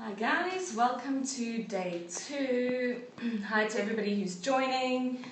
Hi guys, welcome to day 2. Hi to everybody who's joining.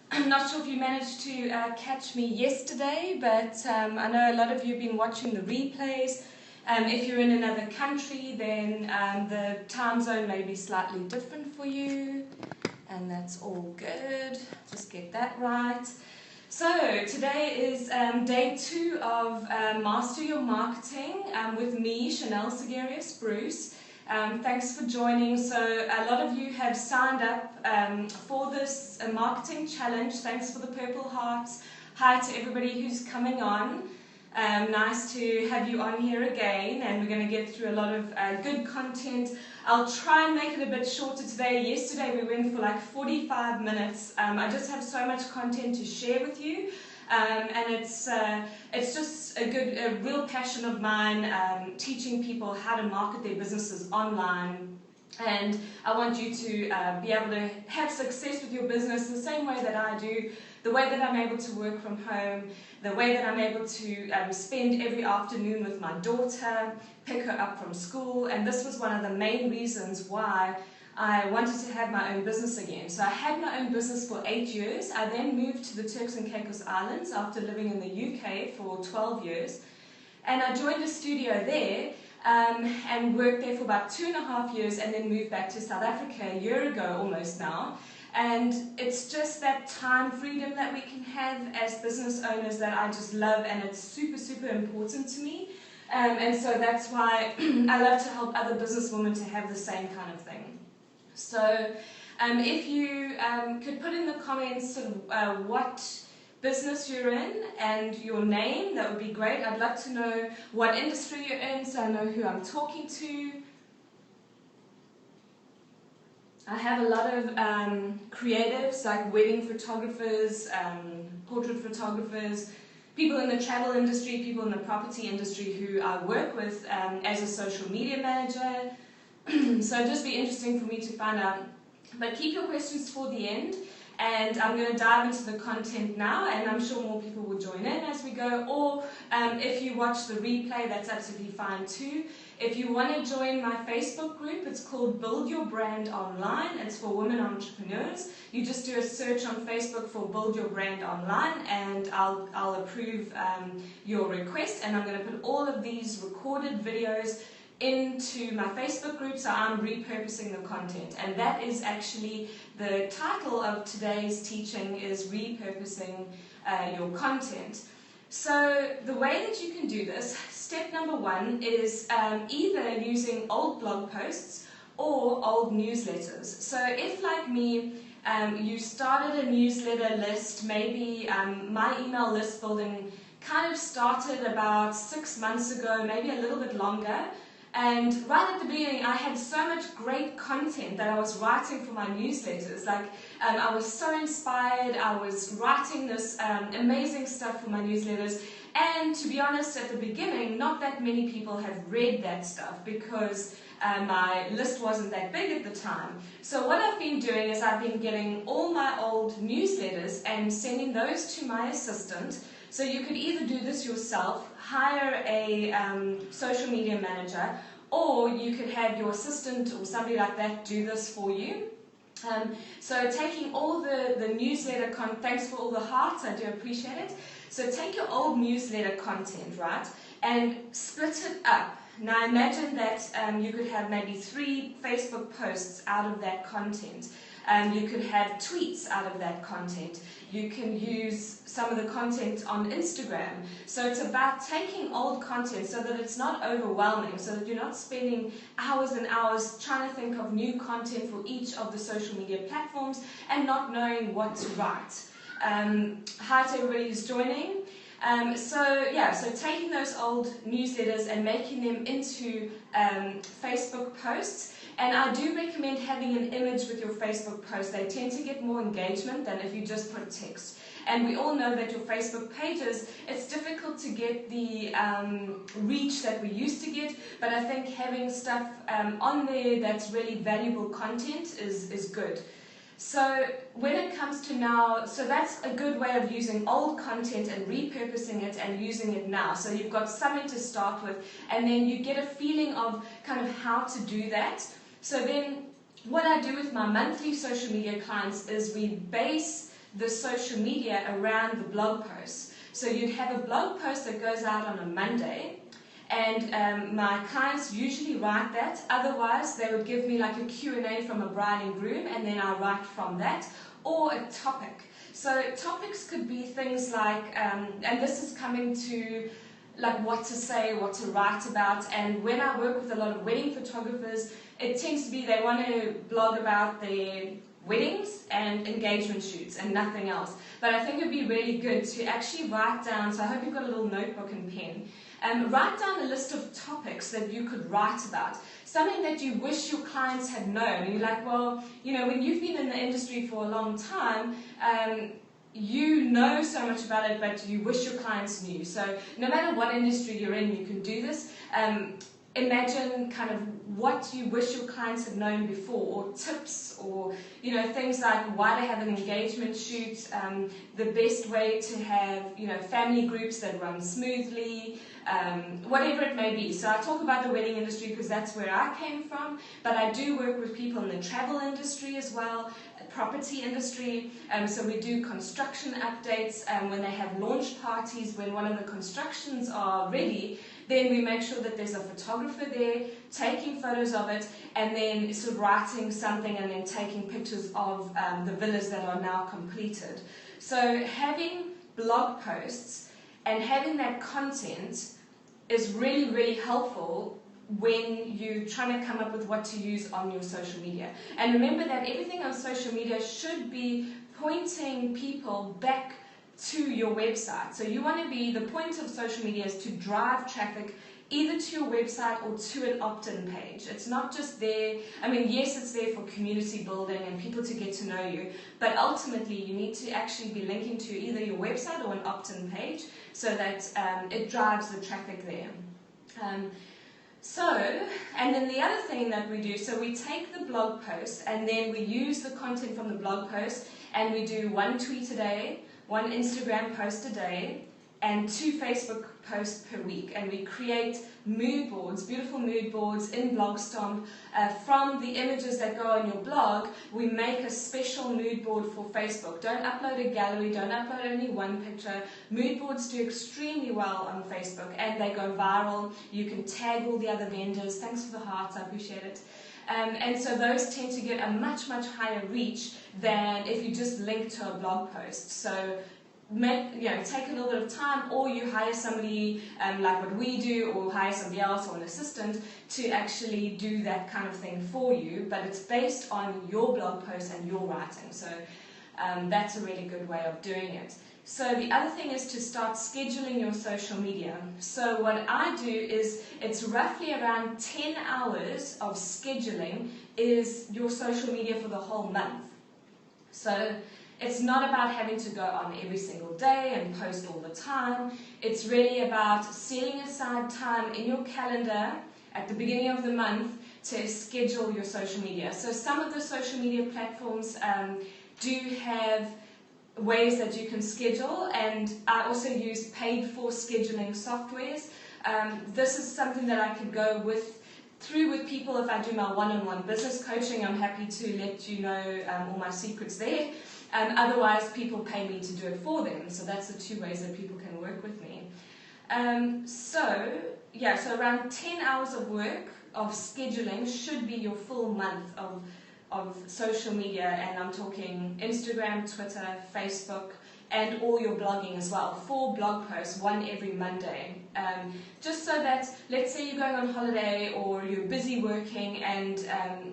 I'm not sure if you managed to catch me yesterday, but I know a lot of you have been watching the replays. If you're in another country, then the time zone may be slightly different for you, and that's all good. Just get that right. So today is day 2 of Master Your Marketing with me, Chanel Segarius Bruce. Thanks for joining. So a lot of you have signed up for this marketing challenge. Thanks for the purple hearts. Hi to everybody who's coming on. Nice to have you on here again, and we're going to get through a lot of good content. I'll try and make it a bit shorter today. Yesterday we went for like 45 minutes. I just have so much content to share with you. And it's just a real passion of mine, teaching people how to market their businesses online. And I want you to be able to have success with your business the same way that I do, the way that I'm able to work from home, the way that I'm able to spend every afternoon with my daughter, pick her up from school. And this was one of the main reasons why I wanted to have my own business again. So I had my own business for 8 years. I then moved to the Turks and Caicos Islands after living in the UK for 12 years. And I joined a studio there and worked there for about 2.5 years, and then moved back to South Africa a year ago almost now. And it's just that time freedom that we can have as business owners that I just love, and it's super, super important to me. And so that's why I love to help other businesswomen to have the same kind of thing. So if you could put in the comments sort of what business you're in and your name, that would be great. I'd love to know what industry you're in so I know who I'm talking to. I have a lot of creatives like wedding photographers, portrait photographers, people in the travel industry, people in the property industry who I work with as a social media manager. So it'd just be interesting for me to find out. But keep your questions for the end, and I'm going to dive into the content now, and I'm sure more people will join in as we go. Or if you watch the replay, that's absolutely fine too. If you want to join my Facebook group, it's called Build Your Brand Online. It's for women entrepreneurs. You just do a search on Facebook for Build Your Brand Online, and I'll approve your request. And I'm going to put all of these recorded videos into my Facebook group, so I'm repurposing the content, and that is actually the title of today's teaching, is repurposing your content. So the way that you can do this, step number 1 is either using old blog posts or old newsletters. So if, like me, you started a newsletter list, maybe my email list building kind of started about 6 months ago, maybe a little bit longer. And right at the beginning, I had so much great content that I was writing for my newsletters. Like, I was so inspired. I was writing this amazing stuff for my newsletters. And to be honest, at the beginning, not that many people have read that stuff because my list wasn't that big at the time. So what I've been doing is I've been getting all my old newsletters and sending those to my assistant. So you could either do this yourself, hire a social media manager, or you could have your assistant or somebody like that do this for you. So taking all the newsletter content, thanks for all the hearts, I do appreciate it. So take your old newsletter content, right, and split it up. Now imagine that you could have maybe 3 Facebook posts out of that content. You could have tweets out of that content. You can use some of the content on Instagram. So it's about taking old content so that it's not overwhelming, so that you're not spending hours and hours trying to think of new content for each of the social media platforms and not knowing what to write. Hi to everybody who's joining. So taking those old newsletters and making them into Facebook posts. And I do recommend having an image with your Facebook post. They tend to get more engagement than if you just put text. And we all know that your Facebook pages, it's difficult to get the reach that we used to get, but I think having stuff on there that's really valuable content is good. So when it comes to now, so that's a good way of using old content and repurposing it and using it now. So you've got something to start with, and then you get a feeling of kind of how to do that. So then what I do with my monthly social media clients is we base the social media around the blog posts. So you'd have a blog post that goes out on a Monday, and my clients usually write that. Otherwise, they would give me like a Q&A from a bride and groom, and then I write from that, or a topic. So topics could be things like, and this is coming to like what to say, what to write about. And when I work with a lot of wedding photographers, it tends to be they want to blog about their weddings and engagement shoots and nothing else. But I think it'd be really good to actually write down, so I hope you've got a little notebook and pen, write down a list of topics that you could write about. Something that you wish your clients had known. You're like, well, you know, when you've been in the industry for a long time, you know so much about it, but you wish your clients knew. So no matter what industry you're in, you can do this. Imagine kind of what you wish your clients had known before, or tips, or things like why they have an engagement shoot, the best way to have family groups that run smoothly, whatever it may be. So I talk about the wedding industry because that's where I came from, but I do work with people in the travel industry as well, property industry. So we do construction updates when they have launch parties, when one of the constructions are ready. Then we make sure that there's a photographer there taking photos of it, and then sort of writing something and then taking pictures of the villas that are now completed. So having blog posts and having that content is really, really helpful when you're trying to come up with what to use on your social media. And remember that everything on social media should be pointing people back to your website. So you want to be, the point of social media is to drive traffic either to your website or to an opt-in page. It's not just there, I mean, yes, it's there for community building and people to get to know you, but ultimately you need to actually be linking to either your website or an opt-in page so that it drives the traffic there. And then the other thing that we do, so we take the blog post and then we use the content from the blog post and we do 1 tweet a day, 1 Instagram post a day, and 2 Facebook posts per week. And we create mood boards, beautiful mood boards in Blogstomp. From the images that go on your blog, we make a special mood board for Facebook. Don't upload a gallery, don't upload only one picture. Mood boards do extremely well on Facebook and they go viral. You can tag all the other vendors. Thanks for the hearts, I appreciate it. And so those tend to get a much, much higher reach than if you just link to a blog post. So take a little bit of time, or you hire somebody like what we do, or hire somebody else or an assistant to actually do that kind of thing for you, but it's based on your blog post and your writing. So that's a really good way of doing it. So the other thing is to start scheduling your social media. So what I do is, it's roughly around 10 hours of scheduling is your social media for the whole month. So it's not about having to go on every single day and post all the time. It's really about setting aside time in your calendar at the beginning of the month to schedule your social media. So some of the social media platforms do have ways that you can schedule, and I also use paid for scheduling softwares. This is something that I could go through with people if I do my one-on-one business coaching. I'm happy to let you know all my secrets there. Otherwise, people pay me to do it for them. So that's the 2 ways that people can work with me. So around 10 hours of work of scheduling should be your full month of social media, and I'm talking Instagram, Twitter, Facebook, and all your blogging as well. 4 blog posts, 1 every Monday. Just so that, let's say you're going on holiday or you're busy working and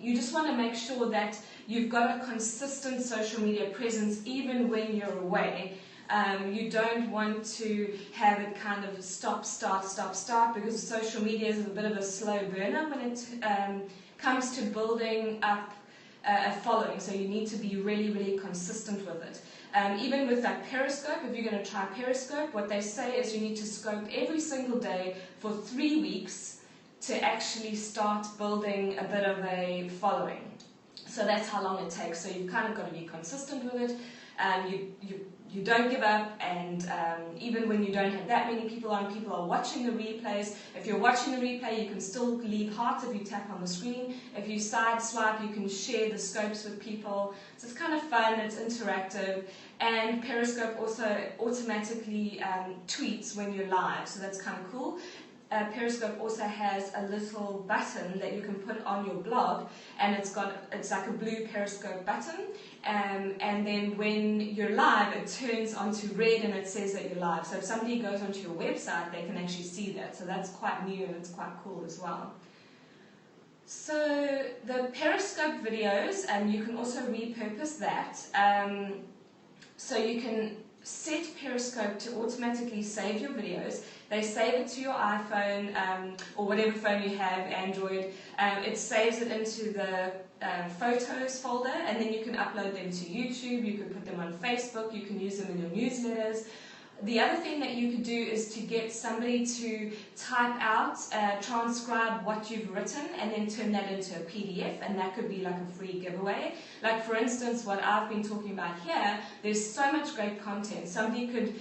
you just want to make sure that you've got a consistent social media presence even when you're away. You don't want to have it kind of stop, start, because social media is a bit of a slow burner when it comes to building up a following. So you need to be really, really consistent with it. Even with like Periscope, if you're going to try Periscope, what they say is you need to scope every single day for 3 weeks to actually start building a bit of a following. So that's how long it takes. So you've kind of got to be consistent with it. You don't give up, and even when you don't have that many people on, people are watching the replays. If you're watching the replay, you can still leave hearts if you tap on the screen. If you side swipe, you can share the scopes with people. So it's kind of fun, it's interactive, and Periscope also automatically tweets when you're live, so that's kind of cool. Periscope also has a little button that you can put on your blog, and it's like a blue Periscope button, and then when you're live it turns onto red and it says that you're live. So if somebody goes onto your website, they can actually see that. So that's quite new and it's quite cool as well. So the Periscope videos, you can also repurpose that. So you can set Periscope to automatically save your videos. They save it to your iPhone or whatever phone you have, Android. It saves it into the photos folder, and then you can upload them to YouTube, you can put them on Facebook, you can use them in your newsletters. The other thing that you could do is to get somebody to type out, transcribe what you've written, and then turn that into a PDF, and that could be like a free giveaway. Like for instance, what I've been talking about here, there's so much great content. Somebody could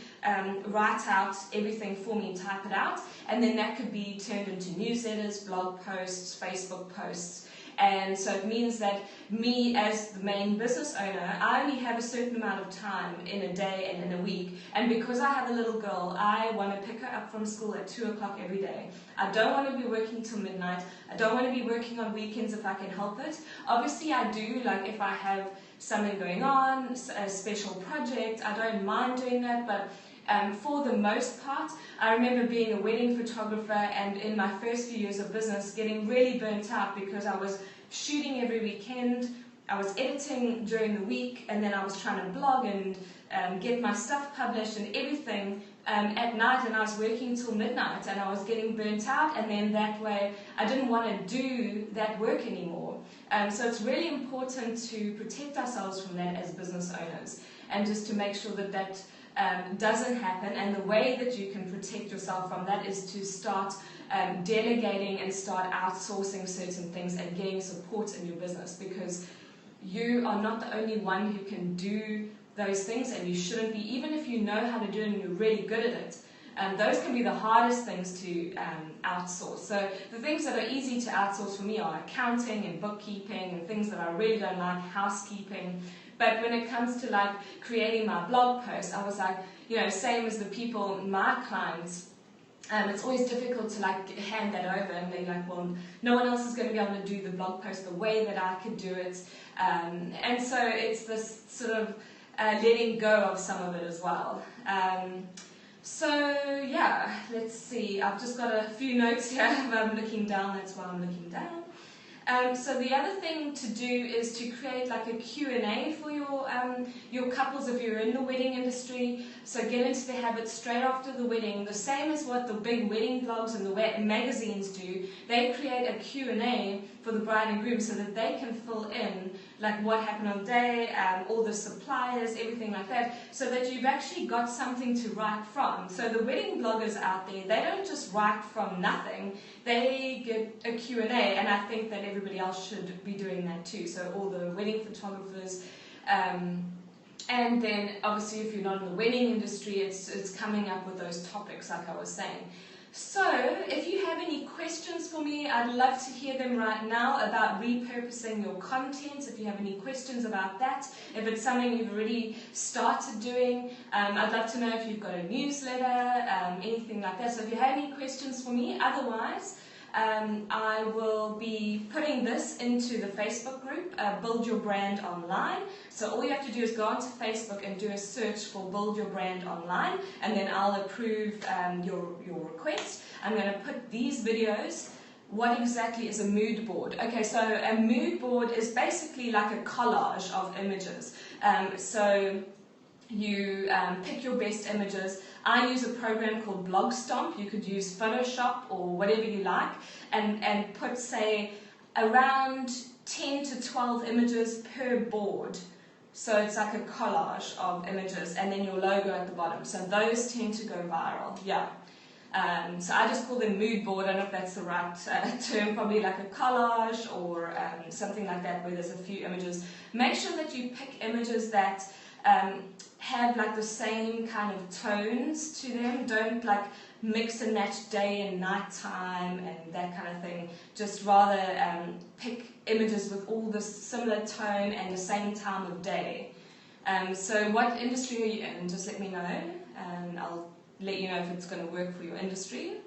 write out everything for me, type it out, and then that could be turned into newsletters, blog posts, Facebook posts. And so it means that me as the main business owner, I only have a certain amount of time in a day and in a week. And because I have a little girl, I want to pick her up from school at 2 o'clock every day. I don't want to be working till midnight. I don't want to be working on weekends if I can help it. Obviously I do, like if I have something going on, a special project, I don't mind doing that, but for the most part, I remember being a wedding photographer and in my first few years of business getting really burnt out because I was shooting every weekend, I was editing during the week, and then I was trying to blog and get my stuff published and everything at night, and I was working till midnight and I was getting burnt out, and then that way I didn't want to do that work anymore. So it's really important to protect ourselves from that as business owners, and just to make sure that that doesn't happen. And the way that you can protect yourself from that is to start delegating and start outsourcing certain things and getting support in your business, because you are not the only one who can do those things, and you shouldn't be, even if you know how to do it and you're really good at it. Those can be the hardest things to outsource. So the things that are easy to outsource for me are accounting and bookkeeping and things that I really don't like, housekeeping. But when it comes to like creating my blog post, I was like, you know, same as the people, my clients, it's always difficult to like hand that over, and they're like, well, no one else is going to be able to do the blog post the way that I could do it. And so it's this sort of letting go of some of it as well. So yeah, let's see. I've just got a few notes here. I'm looking down, that's why I'm looking down. So the other thing to do is to create like a Q&A for your couples if you're in the wedding industry. So get into the habit straight after the wedding, the same as what the big wedding blogs and the magazines do. They create a Q&A for the bride and groom so that they can fill in like what happened on the day, all the suppliers, everything like that, so that you've actually got something to write from. So the wedding bloggers out there, they don't just write from nothing, they get a Q&A, and I think that everybody else should be doing that too. So all the wedding photographers, and then obviously if you're not in the wedding industry, it's coming up with those topics like I was saying. So if you have any questions for me, I'd love to hear them right now about repurposing your content. If you have any questions about that, if it's something you've already started doing, I'd love to know if you've got a newsletter, anything like that. So if you have any questions for me, otherwise I will be putting this into the Facebook group, Build Your Brand Online. So all you have to do is go onto Facebook and do a search for Build Your Brand Online, and then I'll approve your request. I'm going to put these videos. What exactly is a mood board? Okay, so a mood board is basically like a collage of images. So you pick your best images. I use a program called Blogstomp. You could use Photoshop or whatever you like, and put, say, around 10 to 12 images per board. So it's like a collage of images, and then your logo at the bottom. So those tend to go viral, yeah. So I just call them mood board. I don't know if that's the right term, probably like a collage or something like that where there's a few images. Make sure that you pick images that have like the same kind of tones to them. Don't like mix and match day and night time and that kind of thing. Just rather pick images with all the similar tone and the same time of day. So what industry are you in? Just let me know and I'll let you know if it's going to work for your industry.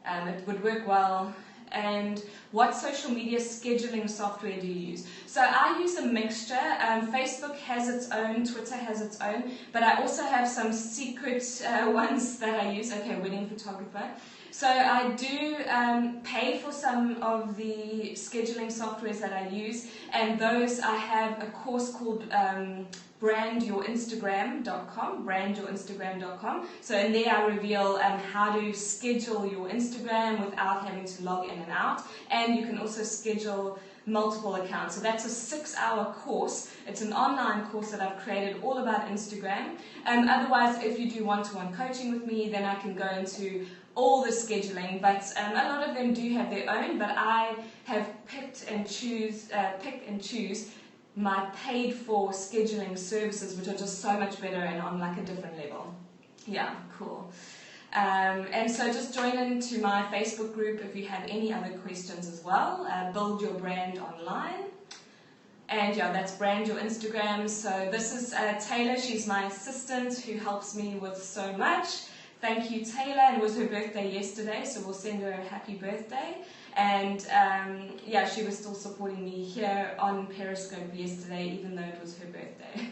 It would work well. And what social media scheduling software do you use? So I use a mixture. Facebook has its own, Twitter has its own, but I also have some secret ones that I use. Okay, wedding photographer. So I do pay for some of the scheduling softwares that I use, and those I have a course called brandyourinstagram.com. So in there I reveal how to schedule your Instagram without having to log in and out, and you can also schedule multiple accounts. So that's a 6-hour course. It's an online course that I've created all about Instagram. Otherwise, if you do one-to-one coaching with me, then I can go into all the scheduling, but a lot of them do have their own, but I have picked and choose my paid for scheduling services, which are just so much better and on like a different level. Yeah, cool. And so just join into my Facebook group if you have any other questions as well. Build your brand online. And yeah, that's Brand Your Instagram. So this is Taylor. She's my assistant who helps me with so much. Thank you, Taylor. It was her birthday yesterday, so we'll send her a happy birthday. And yeah, she was still supporting me here on Periscope yesterday, even though it was her birthday.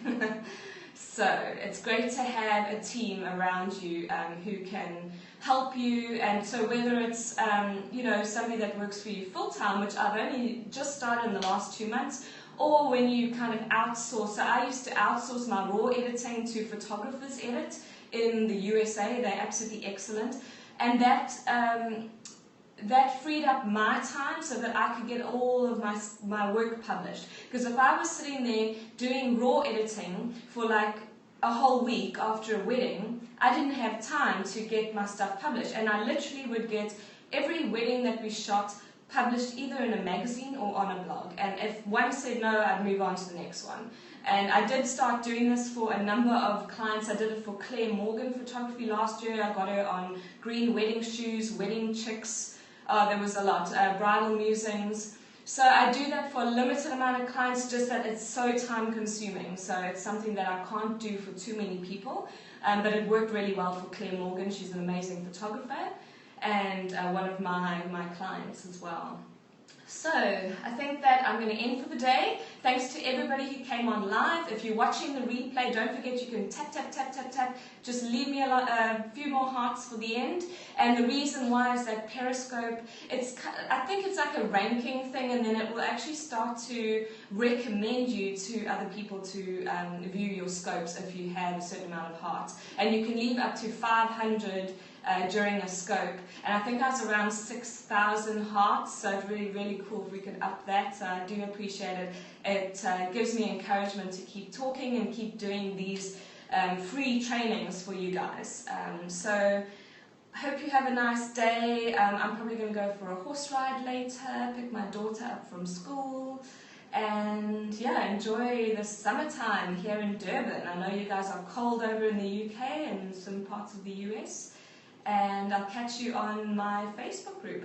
So it's great to have a team around you who can help you. And so whether it's you know, somebody that works for you full time, which I've only just started in the last 2 months, or when you kind of outsource. So I used to outsource my raw editing to photographers edit in the USA. They're absolutely excellent, and that freed up my time so that I could get all of my work published. Because if I was sitting there doing raw editing for like a whole week after a wedding, I didn't have time to get my stuff published, and I literally would get every wedding that we shot published either in a magazine or on a blog, and if one said no, I'd move on to the next one. And I did start doing this for a number of clients. I did it for Claire Morgan Photography last year. I got her on green wedding shoes, wedding chicks. There was a lot. Bridal musings. So I do that for a limited amount of clients, just that it's so time consuming. So it's something that I can't do for too many people. But it worked really well for Claire Morgan. She's an amazing photographer and one of my clients as well. So I think that I'm going to end for the day. Thanks to everybody who came on live. If you're watching the replay, don't forget you can tap, tap, tap, tap, tap. Just leave me a few more hearts for the end. And the reason why is that Periscope, I think it's like a ranking thing, and then it will actually start to recommend you to other people to view your scopes if you have a certain amount of hearts. And you can leave up to 500 during a scope, and I think I was around 6,000 hearts, so it's really, really cool if we could up that. So I do appreciate it. It gives me encouragement to keep talking and keep doing these free trainings for you guys. So I hope you have a nice day. I'm probably going to go for a horse ride later, pick my daughter up from school, and yeah, enjoy the summertime here in Durban. I know you guys are cold over in the UK and some parts of the US. And I'll catch you on my Facebook group.